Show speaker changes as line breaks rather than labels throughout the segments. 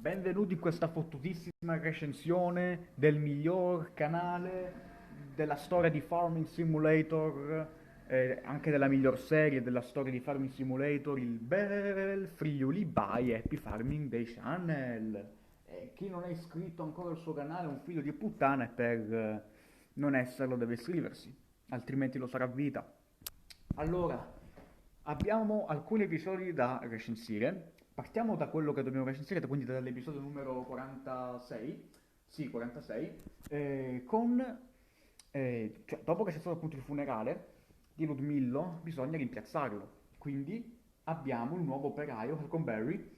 Benvenuti in questa fottutissima recensione del miglior canale della storia di Farming Simulator, anche della miglior serie della storia di Farming Simulator, il bel Friuli by Happy Farming Day Channel. E chi non è iscritto ancora al suo canale è un figlio di puttana e per non esserlo deve iscriversi, altrimenti lo sarà a vita. Allora, abbiamo alcuni episodi da recensire. Partiamo da quello che dobbiamo recensire, quindi dall'episodio numero 46. Sì, 46. Cioè, dopo che c'è stato appunto il funerale di Ludmillo, bisogna rimpiazzarlo. Quindi abbiamo il nuovo operaio, Huckleberry,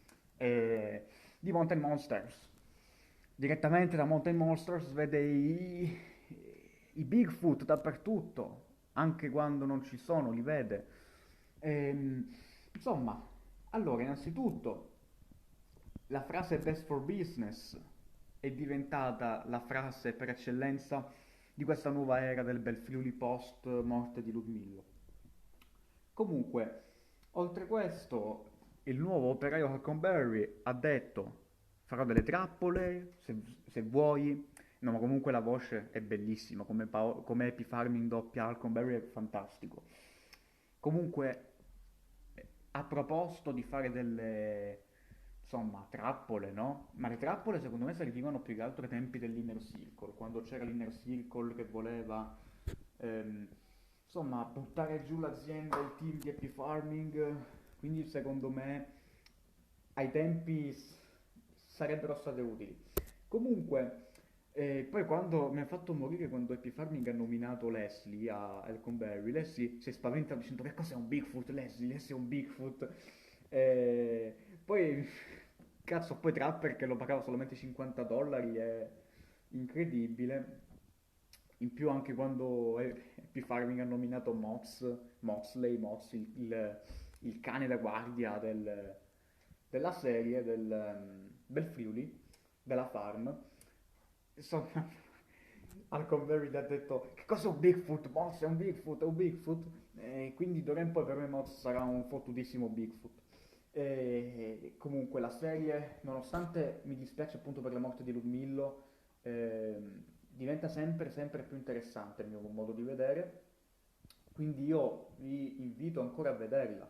di Mountain Monsters. Direttamente da Mountain Monsters vede i Bigfoot dappertutto, anche quando non ci sono, li vede. Insomma, allora, innanzitutto, la frase best for business è diventata la frase per eccellenza di questa nuova era del bel Friuli post morte di Ludmillo. Comunque, oltre questo, il nuovo operaio Huckleberry ha detto farò delle trappole se vuoi. No, ma comunque la voce è bellissima, come Happy Farming doppia Huckleberry è fantastico. Comunque, ha proposto di fare delle, insomma, trappole, no? Ma le trappole secondo me servivano più che altro ai tempi dell'Inner Circle, quando c'era l'Inner Circle che voleva, ehm, insomma, buttare giù l'azienda, il team di Happy Farming, quindi secondo me ai tempi sarebbero state utili. Comunque, poi quando mi ha fatto morire quando Happy Farming ha nominato Leslie a Elconberry, Leslie si è spaventato dicendo che cos'è un Bigfoot, Leslie è un Bigfoot. Poi, cazzo, poi Trapper che lo pagava solamente $50 è incredibile. In più anche quando Happy Farming ha nominato Mox, il cane da guardia della serie del Friuli, della farm. Insomma, Alcon Verid ha detto che cosa è un Bigfoot? Moss è un Bigfoot, è un Bigfoot. E quindi d'ora in poi per me Moss sarà un fottutissimo Bigfoot. E comunque la serie, nonostante mi dispiace appunto per la morte di Ludmillo, diventa sempre più interessante il mio modo di vedere, quindi io vi invito ancora a vederla.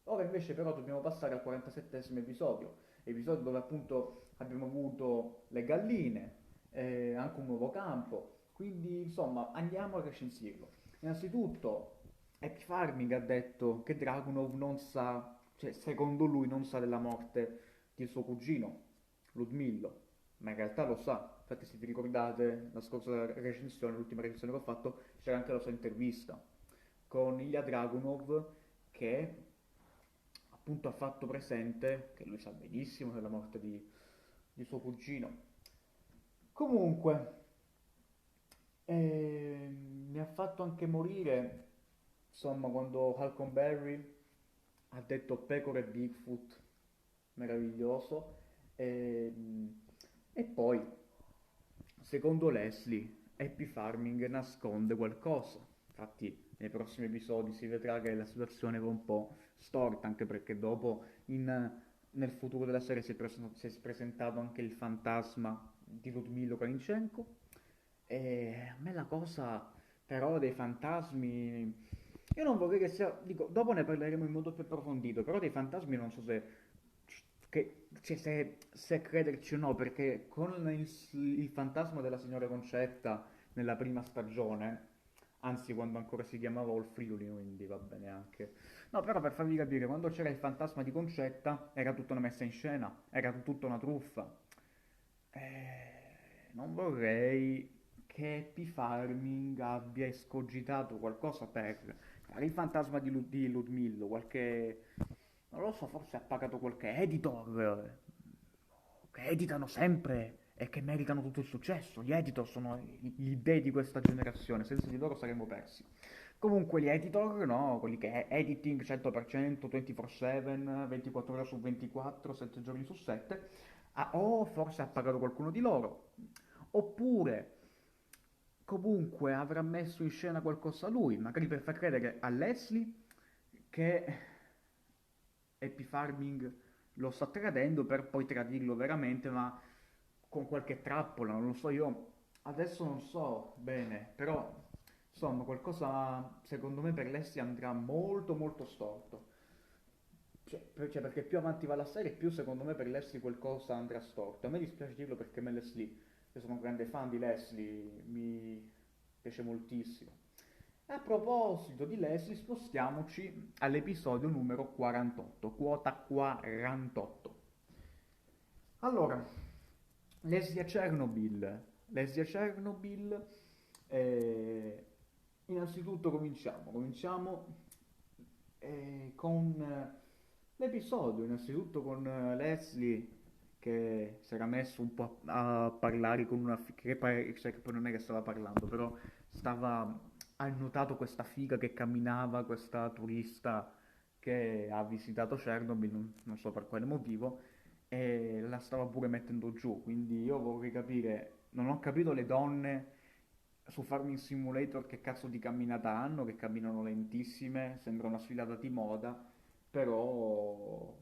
Ora invece però dobbiamo passare al 47esimo episodio dove appunto abbiamo avuto le galline, anche un nuovo campo, quindi insomma andiamo a recensirlo. Innanzitutto Happy Farming ha detto che Dragunov non sa, cioè secondo lui non sa della morte di suo cugino, Ludmillo, ma in realtà lo sa. Infatti se vi ricordate la scorsa recensione, l'ultima recensione che ho fatto, c'era anche la sua intervista con Ilya Dragunov che appunto ha fatto presente che lui sa benissimo della morte di suo cugino. Comunque, mi ha fatto anche morire, insomma, quando Halcon Berry ha detto pecore e Bigfoot, meraviglioso. E poi, secondo Leslie, Happy Farming nasconde qualcosa. Infatti, nei prossimi episodi si vedrà che la situazione va un po' storta, anche perché dopo nel futuro della serie si è presentato anche il fantasma di Ludmilo Kalinchenko. E a me la cosa però dei fantasmi, io non vorrei che sia, dico, dopo ne parleremo in modo più approfondito, però dei fantasmi non so cioè, se crederci o no, perché con il fantasma della signora Concetta nella prima stagione, anzi quando ancora si chiamava All Friuli, quindi va bene anche. No, però per farvi capire, quando c'era il fantasma di Concetta era tutta una messa in scena, era tutta una truffa. Non vorrei che Happy Farming abbia escogitato qualcosa per il fantasma di Ludmillo, qualche, non lo so, forse ha pagato qualche editor che editano sempre e che meritano tutto il successo. Gli editor sono gli dei di questa generazione, senza di loro saremmo persi. Comunque gli editor, no, quelli che editing 100%, 24/7, 24 ore su 24, 7 giorni su 7, o forse ha pagato qualcuno di loro, oppure comunque avrà messo in scena qualcosa lui, magari per far credere a Leslie che Happy Farming lo sta tradendo per poi tradirlo veramente, ma con qualche trappola, non lo so, io adesso non so bene, però insomma qualcosa secondo me per Leslie andrà molto molto storto. Perché più avanti va la serie, più secondo me per Leslie qualcosa andrà storto. A me dispiace dirlo perché me Leslie, io sono un grande fan di Leslie, mi piace moltissimo. A proposito di Leslie, spostiamoci all'episodio numero 48, quota 48. Allora, Leslie a Chernobyl. Leslie a Chernobyl. eh, Innanzitutto cominciamo con l'episodio, innanzitutto con Leslie che si era messo un po' a parlare con una cioè che poi non è che stava parlando, però ha notato questa figa che camminava, questa turista che ha visitato Chernobyl, non so per quale motivo, e la stava pure mettendo giù, quindi io vorrei capire, non ho capito le donne su Farming Simulator che cazzo di camminata hanno, che camminano lentissime, sembra una sfilata di moda, però,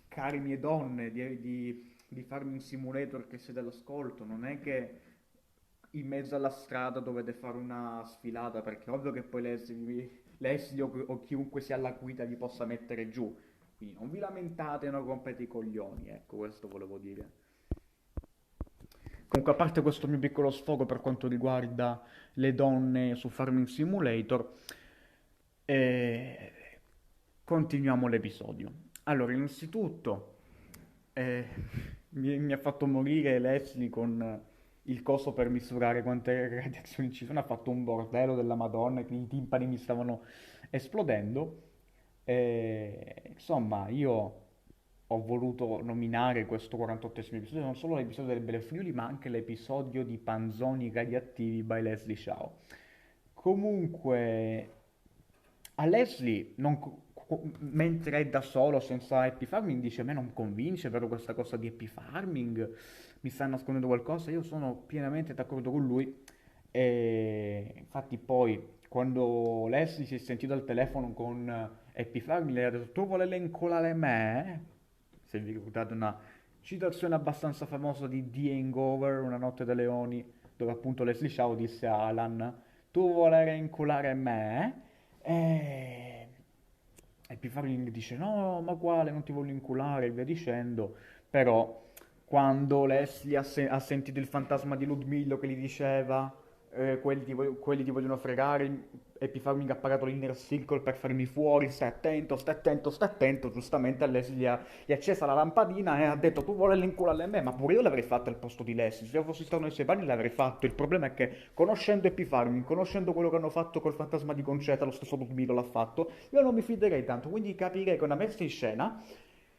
cari mie donne di Farming Simulator che siete all'ascolto, non è che in mezzo alla strada dovete fare una sfilata, perché è ovvio che poi Leslie o chiunque sia alla guida vi possa mettere giù. Quindi non vi lamentate e non rompete i coglioni, ecco, questo volevo dire. Comunque, a parte questo mio piccolo sfogo per quanto riguarda le donne su Farming Simulator, eh, continuiamo l'episodio. Allora, innanzitutto, eh, mi ha fatto morire Leslie con il coso per misurare quante radiazioni ci sono. Ha fatto un bordello della Madonna, che i timpani mi stavano esplodendo. Insomma, io ho voluto nominare questo 48esimo episodio, non solo l'episodio del Belle Friuli, ma anche l'episodio di Panzoni radioattivi by Leslie Shaw. Comunque, a Leslie, mentre è da solo, senza happy farming, dice: a me non convince però questa cosa di happy farming, mi sta nascondendo qualcosa. Io sono pienamente d'accordo con lui. E infatti poi, quando Leslie si è sentito al telefono con happy farming, le ha detto: tu volevi incolare me? Se vi ricordate, una citazione abbastanza famosa di The Hangover, Una notte da leoni, dove appunto Leslie Shaw disse a Alan: tu volevi inculare me? E Happy Farming dice: no, ma quale, non ti voglio inculare, e via dicendo. Però quando Leslie ha sentito il fantasma di Ludmillo che gli diceva: quelli ti vogliono fregare, Happy Farming ha pagato l'Inner Circle per farmi fuori, stai attento, stai attento, stai attento. Giustamente a Leslie gli è accesa la lampadina e ha detto: tu vuoi l'inculare a me? Ma pure io l'avrei fatto al posto di Leslie, se io fossi stato nei suoi panni l'avrei fatto. Il problema è che, conoscendo Happy Farming, conoscendo quello che hanno fatto col fantasma di Concetta, lo stesso Ludmillo l'ha fatto, io non mi fiderei tanto, quindi capirei che una messa in scena,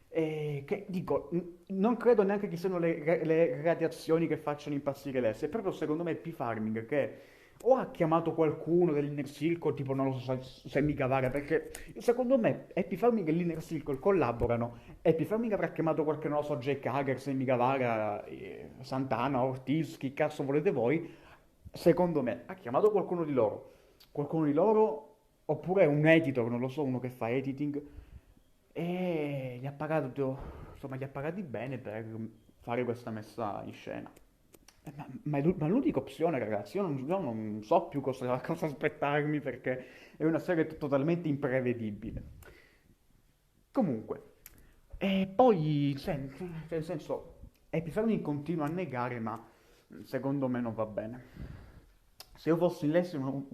che dico, non credo neanche che siano le radiazioni che facciano impazzire Leslie, è proprio secondo me P-Farming che o ha chiamato qualcuno dell'Inner Circle, tipo non lo so se mica vaga, perché secondo me Happy Farming e l'Inner Circle collaborano. Happy Farming avrà chiamato qualche, non lo so, Jake Hager, se mica vaga, Santana, Ortiz, chi cazzo volete voi. Secondo me ha chiamato qualcuno di loro, oppure un editor, non lo so, uno che fa editing, e insomma, gli ha pagati bene per fare questa messa in scena. Ma è l'unica opzione, ragazzi. Io non so più cosa aspettarmi perché è una serie totalmente imprevedibile. Comunque, e poi, cioè, nel senso, Happy Fermi continua a negare, ma secondo me non va bene. Se io fossi in lei,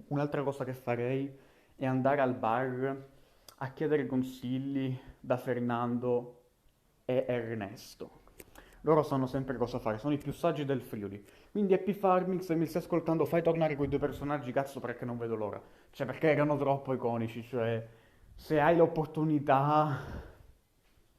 un'altra cosa che farei è andare al bar a chiedere consigli da Fernando e Ernesto. Loro sanno sempre cosa fare, sono i più saggi del Friuli. Quindi Happy Farming, se mi stai ascoltando, fai tornare quei due personaggi, cazzo, perché non vedo l'ora. Cioè, perché erano troppo iconici, cioè, se hai l'opportunità,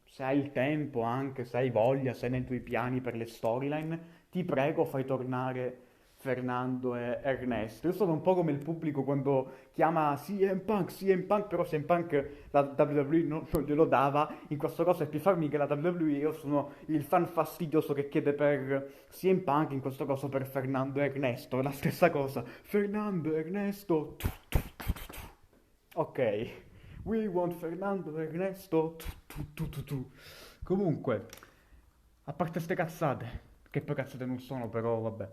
se hai il tempo anche, se hai voglia, se è nei tuoi piani per le storyline, ti prego fai tornare Fernando e Ernesto. Io sono un po' come il pubblico quando chiama CM Punk, però CM Punk la WWE non glielo dava, in questo caso è più farmi che la WWE, io sono il fan fastidioso che chiede per CM Punk, in questo caso per Fernando e Ernesto, la stessa cosa, Fernando e Ernesto, ok, we want Fernando e Ernesto, Comunque, a parte ste cazzate, che poi cazzate non sono, però vabbè.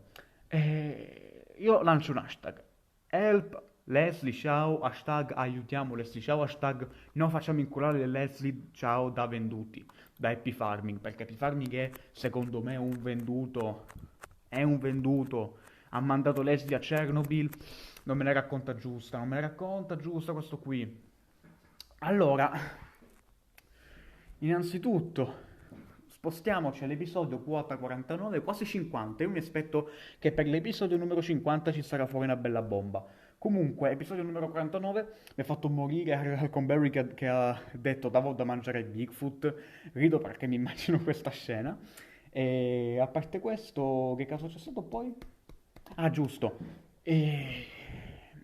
Io lancio un hashtag. Help Leslie, ciao, hashtag aiutiamo Leslie, ciao, hashtag non facciamo inculare le Leslie, ciao, da venduti, da Happy Farming, perché Happy Farming è, secondo me, è un venduto, ha mandato Leslie a Chernobyl, non me la racconta giusta, non me la racconta giusta questo qui. Allora, innanzitutto, spostiamoci all'episodio quota 49, quasi 50. Io mi aspetto che per l'episodio numero 50 ci sarà fuori una bella bomba. Comunque, episodio numero 49 mi ha fatto morire Halcon Berry che ha detto davo da mangiare ai Bigfoot. Rido perché mi immagino questa scena. E a parte questo, che caso c'è stato poi? Ah, giusto. E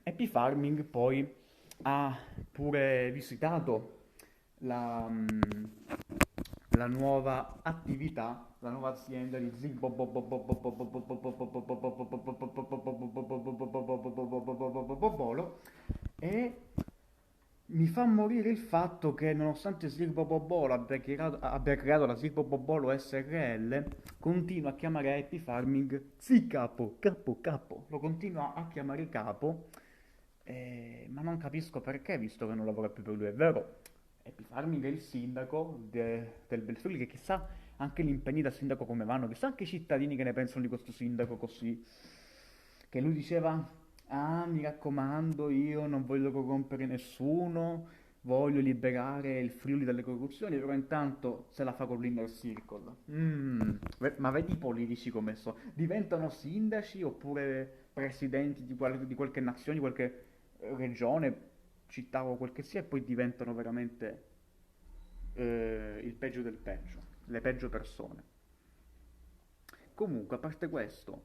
Happy Farming poi ha pure visitato la, la nuova attività, la nuova azienda di Zigbobolo e mi fa morire il fatto che nonostante Zigbobolo abbia creato la Zigbobolo SRL, continua a chiamare Happy Farming Capo, capo, capo, lo continua a chiamare capo, ma non capisco perché, visto che non lavora più per lui, è vero. Happy Farming è il sindaco del Belfriuli, che chissà anche gli impegni da sindaco come vanno, chissà anche i cittadini che ne pensano di questo sindaco così, che lui diceva, ah mi raccomando, io non voglio corrompere nessuno, voglio liberare il Friuli dalle corruzioni, però intanto se la fa con l'Inner Circle. Ma vedi i politici come so, diventano sindaci oppure presidenti di qualche nazione, di qualche regione, città o quel che sia, e poi diventano veramente il peggio del peggio, le peggio persone. Comunque, a parte questo,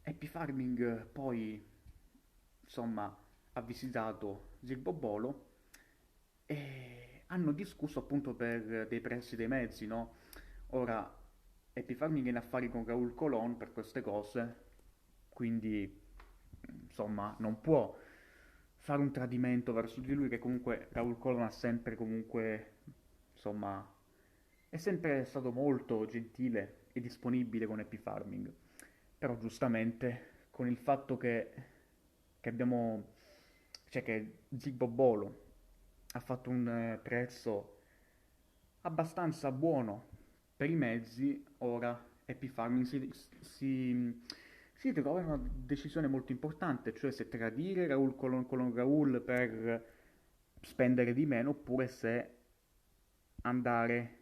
Happy Farming poi, insomma, ha visitato Zigbobolo e hanno discusso appunto per dei prezzi dei mezzi, no? Ora, Happy Farming è in affari con Raul Colon per queste cose, quindi, insomma, non può fare un tradimento verso di lui, che comunque Raul Colon ha sempre comunque, insomma, è sempre stato molto gentile e disponibile con Happy Farming. Però giustamente con il fatto che abbiamo, cioè che Zigbobolo ha fatto un prezzo abbastanza buono per i mezzi, ora Happy Farming si trova in una decisione molto importante, cioè se tradire Raul Colon Raul per spendere di meno oppure se andare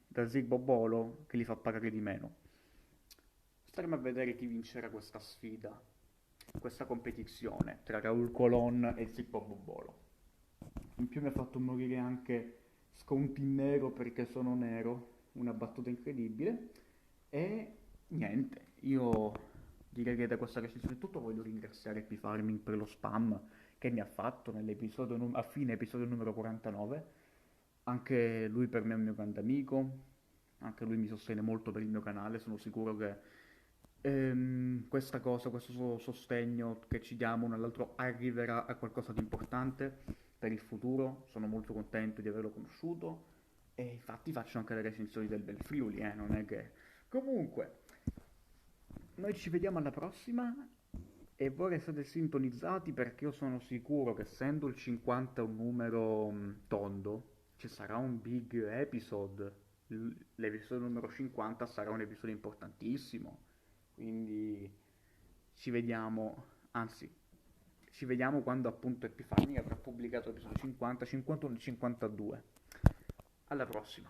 da Zigbobolo che li fa pagare di meno. Staremo a vedere chi vincerà questa sfida, questa competizione tra Raul Colon e Zigbobolo. In più mi ha fatto morire anche Sconti in nero perché sono nero, una battuta incredibile. E niente, io direi che da questa recensione è tutto, voglio ringraziare Happy Farming per lo spam che mi ha fatto a fine episodio numero 49. Anche lui per me è un mio grande amico, anche lui mi sostiene molto per il mio canale, sono sicuro che questa cosa, questo sostegno che ci diamo uno all'altro arriverà a qualcosa di importante per il futuro. Sono molto contento di averlo conosciuto e infatti faccio anche le recensioni del Bel Friuli, non è che... Comunque, noi ci vediamo alla prossima e voi restate sintonizzati perché io sono sicuro che essendo il 50 un numero tondo, ci sarà un big episode. L'episodio numero 50 sarà un episodio importantissimo. Quindi ci vediamo, anzi, ci vediamo quando appunto Epifanio avrà pubblicato l'episodio 50, 51 e 52. Alla prossima.